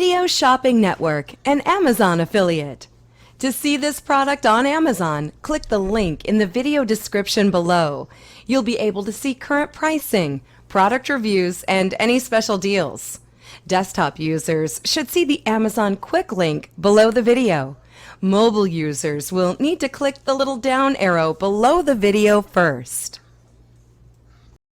Video Shopping Network, an Amazon affiliate. To see this product on Amazon, click the link in the video description below. You'll be able to see current pricing, product reviews, and any special deals. Desktop users should see the Amazon quick link below the video. Mobile users will need to click the little down arrow below the video first.